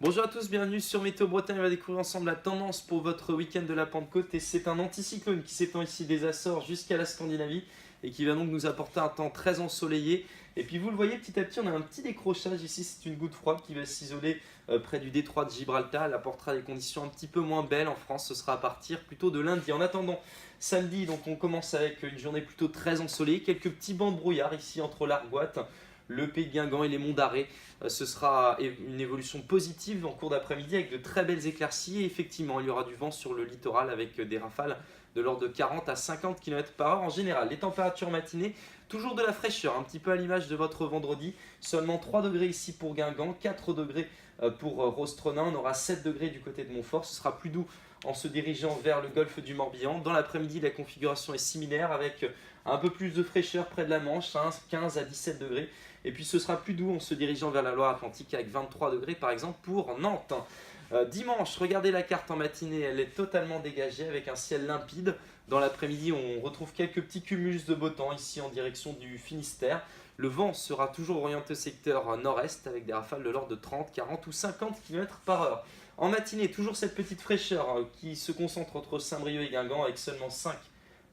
Bonjour à tous, bienvenue sur Météo Bretagne. On va découvrir ensemble la tendance pour votre week-end de la Pentecôte. Et c'est un anticyclone qui s'étend ici des Açores jusqu'à la Scandinavie et qui va donc nous apporter un temps très ensoleillé. Et puis vous le voyez, petit à petit, on a un petit décrochage ici. C'est une goutte froide qui va s'isoler près du détroit de Gibraltar. Elle apportera des conditions un petit peu moins belles en France. Ce sera à partir plutôt de lundi. En attendant, samedi, donc on commence avec une journée plutôt très ensoleillée. Quelques petits bancs de brouillard ici entre l'Argoate, le Pays de Guingamp et les monts d'Arrée. Ce sera une évolution positive en cours d'après-midi avec de très belles éclaircies. Et effectivement, il y aura du vent sur le littoral avec des rafales de l'ordre de 40 à 50 km/h en général. Les températures matinées, toujours de la fraîcheur, un petit peu à l'image de votre vendredi. Seulement 3 degrés ici pour Guingamp, 4 degrés pour Rostronin. On aura 7 degrés du côté de Montfort. Ce sera plus doux en se dirigeant vers le golfe du Morbihan. Dans l'après-midi, la configuration est similaire avec un peu plus de fraîcheur près de la Manche, 15 à 17 degrés. Et puis ce sera plus doux en se dirigeant vers la Loire-Atlantique avec 23 degrés par exemple pour Nantes. Dimanche, regardez la carte en matinée, elle est totalement dégagée avec un ciel limpide. Dans l'après-midi, on retrouve quelques petits cumulus de beau temps ici en direction du Finistère. Le vent sera toujours orienté au secteur nord-est avec des rafales de l'ordre de 30, 40 ou 50 km/h. En matinée, toujours cette petite fraîcheur qui se concentre entre Saint-Brieuc et Guingamp avec seulement 5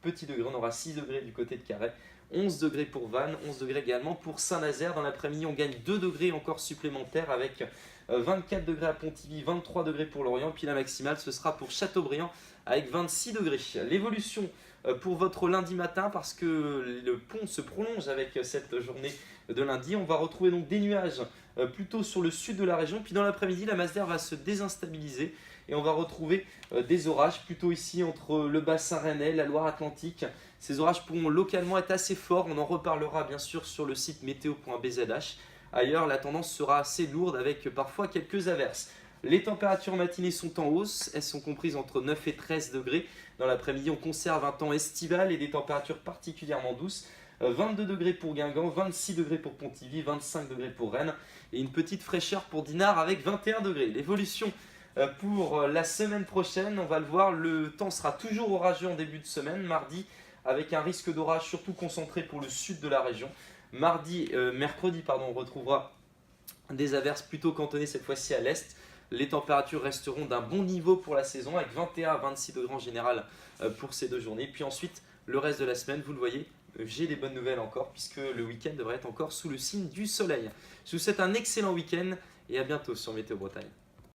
petits degrés. On aura 6 degrés du côté de Carhaix, 11 degrés pour Vannes, 11 degrés également pour Saint-Nazaire. Dans l'après-midi, on gagne 2 degrés encore supplémentaires avec 24 degrés à Pontivy, 23 degrés pour Lorient. Puis la maximale, ce sera pour Châteaubriand avec 26 degrés. L'évolution pour votre lundi matin, parce que le pont se prolonge avec cette journée de lundi. On va retrouver donc des nuages plutôt sur le sud de la région. Puis dans l'après-midi, la masse d'air va se désinstabiliser et on va retrouver des orages plutôt ici entre le bassin rennais, la Loire-Atlantique. Ces orages pourront localement être assez forts. On en reparlera bien sûr sur le site météo.bzh. Ailleurs, la tendance sera assez lourde avec parfois quelques averses. Les températures matinées sont en hausse, elles sont comprises entre 9 et 13 degrés. Dans l'après-midi, on conserve un temps estival et des températures particulièrement douces. 22 degrés pour Guingamp, 26 degrés pour Pontivy, 25 degrés pour Rennes et une petite fraîcheur pour Dinard avec 21 degrés. L'évolution pour la semaine prochaine, on va le voir, le temps sera toujours orageux en début de semaine, mardi, avec un risque d'orage surtout concentré pour le sud de la région. Mercredi, on retrouvera des averses plutôt cantonnées cette fois-ci à l'est. Les températures resteront d'un bon niveau pour la saison avec 21 à 26 degrés en général pour ces deux journées. Puis ensuite, le reste de la semaine, vous le voyez, j'ai des bonnes nouvelles encore puisque le week-end devrait être encore sous le signe du soleil. Je vous souhaite un excellent week-end et à bientôt sur Météo Bretagne.